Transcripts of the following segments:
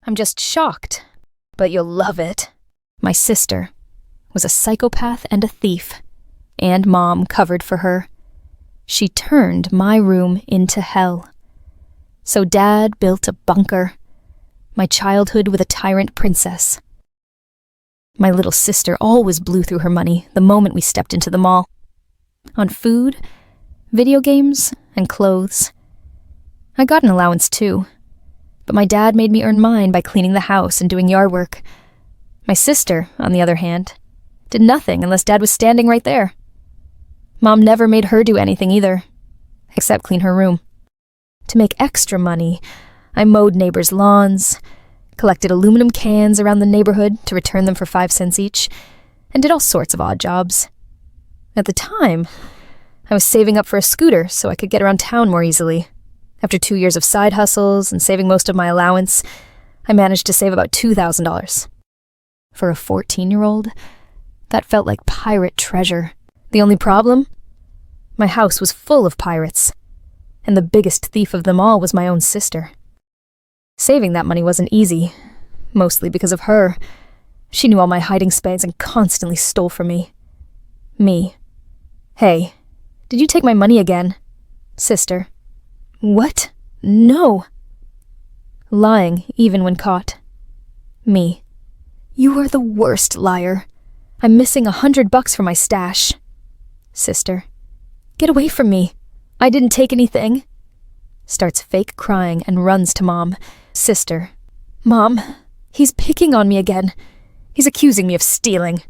I'm just shocked, but you'll love it. My sister was a psychopath and a thief, and Mom covered for her. She turned my room into hell. So Dad built a bunker, my childhood with a tyrant princess. My little sister always blew through her money the moment we stepped into the mall. On food, video games, and clothes. I got an allowance too, but my dad made me earn mine by cleaning the house and doing yard work. My sister, on the other hand, did nothing unless Dad was standing right there. Mom never made her do anything either, except clean her room. To make extra money, I mowed neighbors' lawns, collected aluminum cans around the neighborhood to return them for 5 cents each, and did all sorts of odd jobs. At the time, I was saving up for a scooter so I could get around town more easily. After 2 years of side hustles and saving most of my allowance, I managed to save about $2,000. For a 14-year-old, that felt like pirate treasure. The only problem? My house was full of pirates, and the biggest thief of them all was my own sister. Saving that money wasn't easy, mostly because of her. She knew all my hiding spots and constantly stole from me. Me. Hey, did you take my money again? Sister. What? No. Lying, even when caught. Me. You are the worst liar. I'm missing $100 from my stash. Sister. Get away from me. I didn't take anything. Starts fake crying and runs to Mom. Sister. Mom, he's picking on me again. He's accusing me of stealing.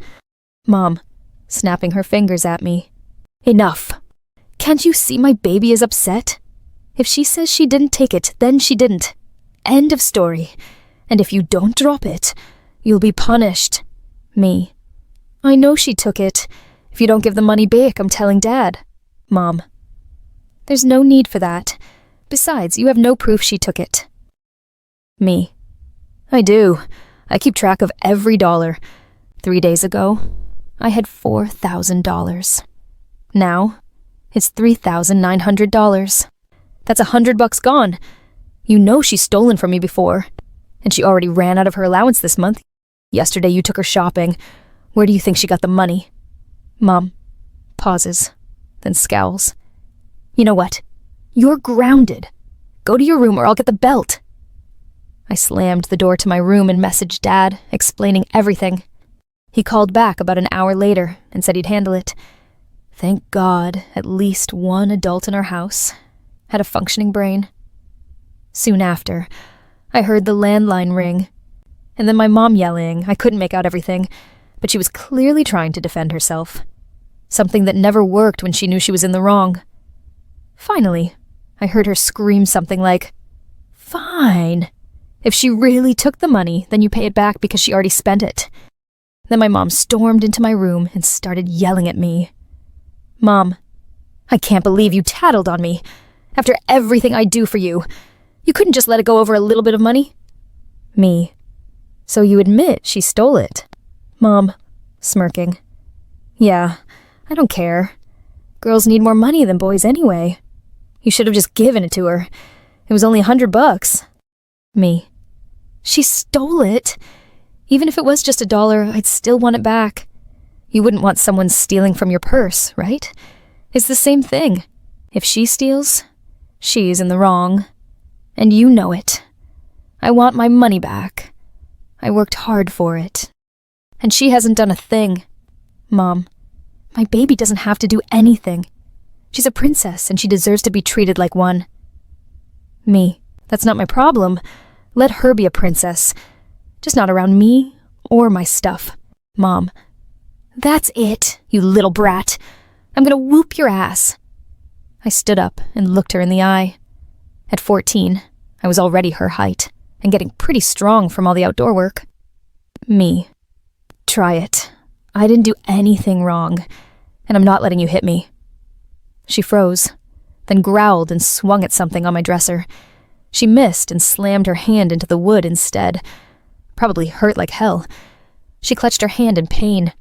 Mom, snapping her fingers at me. Enough. Can't you see my baby is upset? If she says she didn't take it, then she didn't. End of story. And if you don't drop it, you'll be punished. Me. I know she took it. If you don't give the money back, I'm telling Dad. Mom. There's no need for that. Besides, you have no proof she took it. Me. I do. I keep track of every dollar. 3 days ago, I had $4,000. Now, it's $3,900. That's $100 gone. You know she's stolen from me before. And she already ran out of her allowance this month. Yesterday you took her shopping. Where do you think she got the money? Mom. Pauses, then scowls. You know what? You're grounded. Go to your room or I'll get the belt. I slammed the door to my room and messaged Dad, explaining everything. He called back about an hour later and said he'd handle it. Thank God, at least one adult in our house had a functioning brain. Soon after, I heard the landline ring, and then my mom yelling. I couldn't make out everything, but she was clearly trying to defend herself. Something that never worked when she knew she was in the wrong. Finally, I heard her scream something like, Fine. If she really took the money, then you pay it back because she already spent it. Then my mom stormed into my room and started yelling at me. Mom, I can't believe you tattled on me. After everything I do for you, you couldn't just let it go over a little bit of money? Me. So you admit she stole it? Mom, smirking. Yeah, I don't care. Girls need more money than boys anyway. You should have just given it to her. It was only $100. Me. She stole it. Even if it was just $1, I'd still want it back. You wouldn't want someone stealing from your purse, right? It's the same thing. If she steals, she's in the wrong. And you know it. I want my money back. I worked hard for it. And she hasn't done a thing. Mom, my baby doesn't have to do anything. She's a princess and she deserves to be treated like one. Me, that's not my problem. Let her be a princess. Just not around me or my stuff. Mom, that's it, you little brat. I'm gonna whoop your ass. I stood up and looked her in the eye. At 14, I was already her height and getting pretty strong from all the outdoor work. Me. Try it. I didn't do anything wrong, and I'm not letting you hit me. She froze, then growled and swung at something on my dresser. She missed and slammed her hand into the wood instead. Probably hurt like hell. She clutched her hand in pain,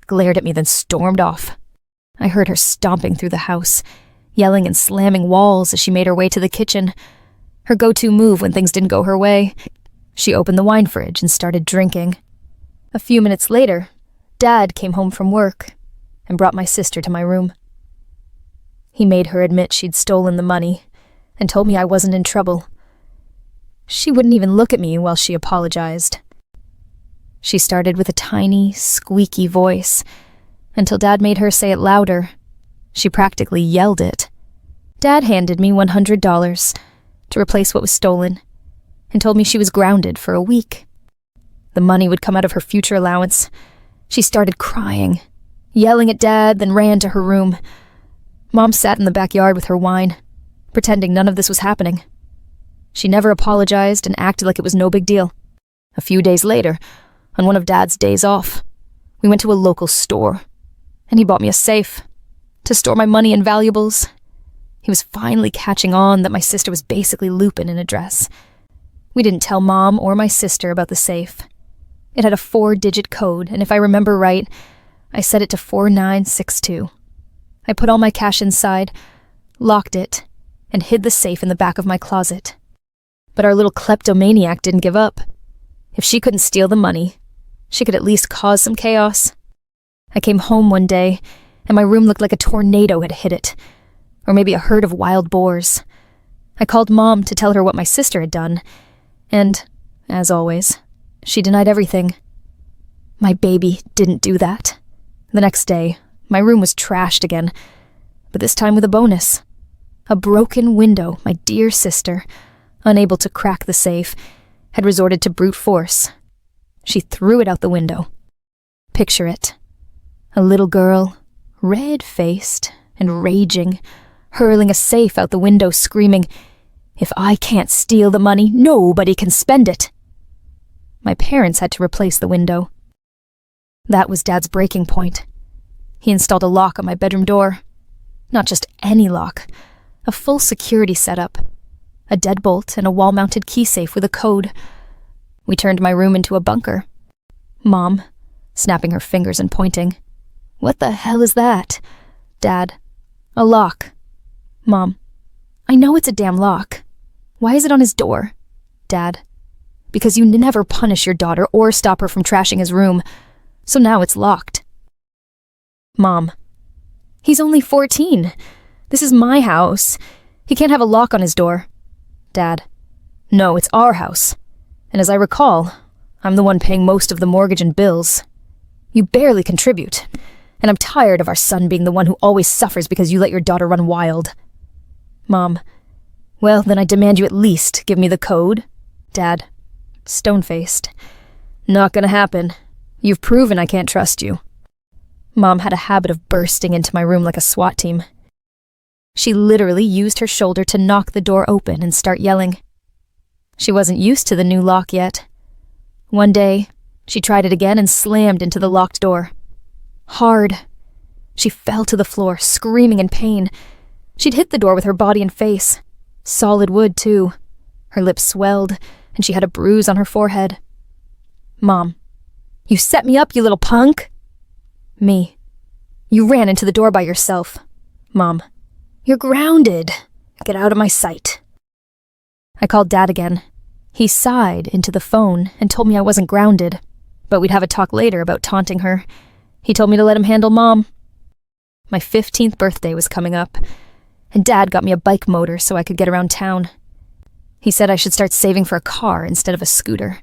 glared at me, then stormed off. I heard her stomping through the house, yelling and slamming walls as she made her way to the kitchen. Her go-to move when things didn't go her way. She opened the wine fridge and started drinking. A few minutes later, Dad came home from work and brought my sister to my room. He made her admit she'd stolen the money and told me I wasn't in trouble. She wouldn't even look at me while she apologized. She started with a tiny, squeaky voice until Dad made her say it louder. She practically yelled it. Dad handed me $100 to replace what was stolen and told me she was grounded for a week. The money would come out of her future allowance. She started crying, yelling at Dad, then ran to her room. Mom sat in the backyard with her wine, pretending none of this was happening. She never apologized and acted like it was no big deal. A few days later, on one of Dad's days off, we went to a local store, and he bought me a safe to store my money and valuables. He was finally catching on that my sister was basically Lupin in a dress. We didn't tell Mom or my sister about the safe. It had a 4-digit code, and if I remember right, I set it to 4962. I put all my cash inside, locked it, and hid the safe in the back of my closet. But our little kleptomaniac didn't give up. If she couldn't steal the money, she could at least cause some chaos. I came home one day, and my room looked like a tornado had hit it, or maybe a herd of wild boars. I called Mom to tell her what my sister had done, and, as always, she denied everything. My baby didn't do that. The next day, my room was trashed again, but this time with a bonus. A broken window my dear sister, unable to crack the safe, had resorted to brute force. She threw it out the window. Picture it. A little girl, red-faced and raging, hurling a safe out the window, screaming, "If I can't steal the money, nobody can spend it." My parents had to replace the window. That was Dad's breaking point. He installed a lock on my bedroom door. Not just any lock, a full security setup. A deadbolt and a wall-mounted key safe with a code. We turned my room into a bunker. Mom, snapping her fingers and pointing. "What the hell is that?" Dad, "A lock." Mom, "I know it's a damn lock. Why is it on his door?" Dad, "Because you never punish your daughter or stop her from trashing his room, so now it's locked." Mom, "He's only 14. This is my house. He can't have a lock on his door." Dad, "No, it's our house. And as I recall, I'm the one paying most of the mortgage and bills. You barely contribute, and I'm tired of our son being the one who always suffers because you let your daughter run wild." Mom, "Well, then I demand you at least give me the code." Dad, stone-faced, "Not gonna happen. You've proven I can't trust you." Mom had a habit of bursting into my room like a SWAT team. She literally used her shoulder to knock the door open and start yelling. She wasn't used to the new lock yet. One day, she tried it again and slammed into the locked door. Hard. She fell to the floor, screaming in pain. She'd hit the door with her body and face. Solid wood, too. Her lips swelled, and she had a bruise on her forehead. Mom, "You set me up, you little punk." Me, "You ran into the door by yourself." Mom, "You're grounded. Get out of my sight." I called Dad again. He sighed into the phone and told me I wasn't grounded, but we'd have a talk later about taunting her. He told me to let him handle Mom. My 15th birthday was coming up, and Dad got me a bike motor so I could get around town. He said I should start saving for a car instead of a scooter.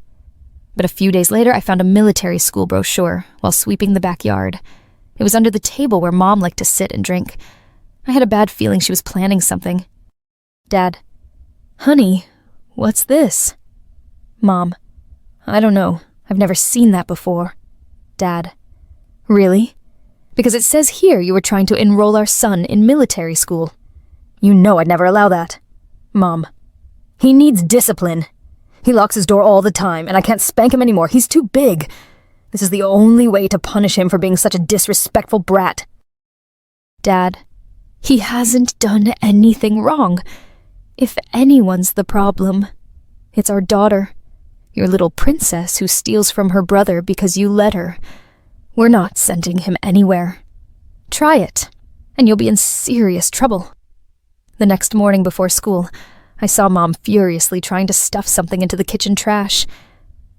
But a few days later, I found a military school brochure while sweeping the backyard. It was under the table where Mom liked to sit and drink. I had a bad feeling she was planning something. Dad, "Honey, what's this?" Mom, "I don't know. I've never seen that before." Dad, "Really? Because it says here you were trying to enroll our son in military school. You know I'd never allow that." Mom, "He needs discipline. He locks his door all the time, and I can't spank him anymore. He's too big. This is the only way to punish him for being such a disrespectful brat." Dad, "He hasn't done anything wrong. If anyone's the problem, it's our daughter, your little princess who steals from her brother because you let her. We're not sending him anywhere. Try it, and you'll be in serious trouble." The next morning before school, I saw Mom furiously trying to stuff something into the kitchen trash.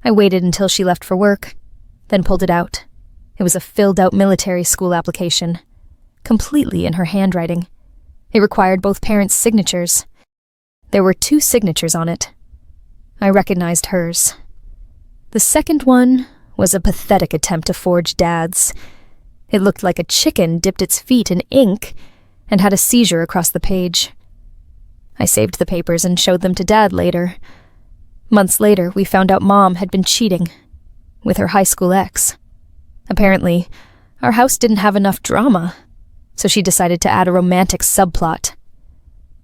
I waited until she left for work, then pulled it out. It was a filled-out military school application, completely in her handwriting. It required both parents' signatures. There were 2 signatures on it. I recognized hers. The second one was a pathetic attempt to forge Dad's. It looked like a chicken dipped its feet in ink and had a seizure across the page. I saved the papers and showed them to Dad later. Months later, we found out Mom had been cheating with her high school ex. Apparently, our house didn't have enough drama, so she decided to add a romantic subplot.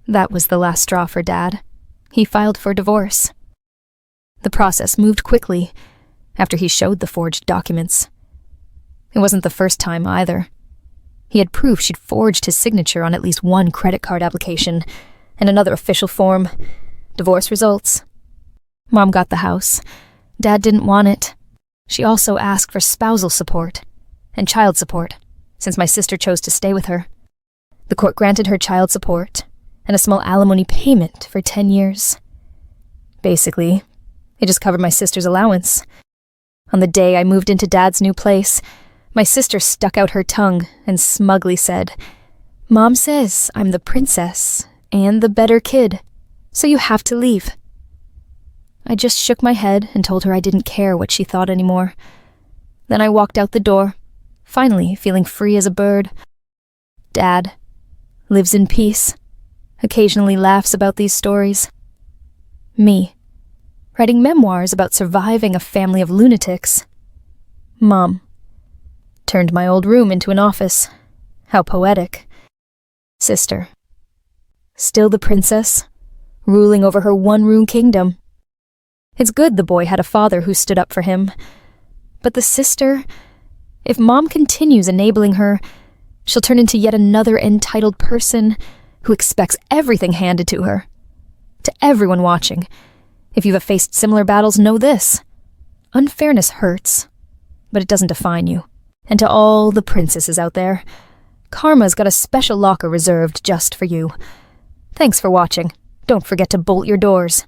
That was the last straw for Dad. He filed for divorce. The process moved quickly after he showed the forged documents. It wasn't the first time either. He had proof she'd forged his signature on at least one credit card application and another official form. Divorce results. Mom got the house. Dad didn't want it. She also asked for spousal support and child support, since my sister chose to stay with her. The court granted her child support and a small alimony payment for 10 years. Basically, it just covered my sister's allowance. On the day I moved into Dad's new place, my sister stuck out her tongue and smugly said, "Mom says I'm the princess and the better kid, so you have to leave." I just shook my head and told her I didn't care what she thought anymore. Then I walked out the door, finally feeling free as a bird. Dad lives in peace, occasionally laughs about these stories. Me, writing memoirs about surviving a family of lunatics. Mom turned my old room into an office. How poetic. Sister, still the princess, ruling over her one-room kingdom. It's good the boy had a father who stood up for him. But the sister, if Mom continues enabling her, she'll turn into yet another entitled person who expects everything handed to her. To everyone watching, if you've faced similar battles, know this. Unfairness hurts, but it doesn't define you. And to all the princesses out there, Karma's got a special locker reserved just for you. Thanks for watching. Don't forget to bolt your doors.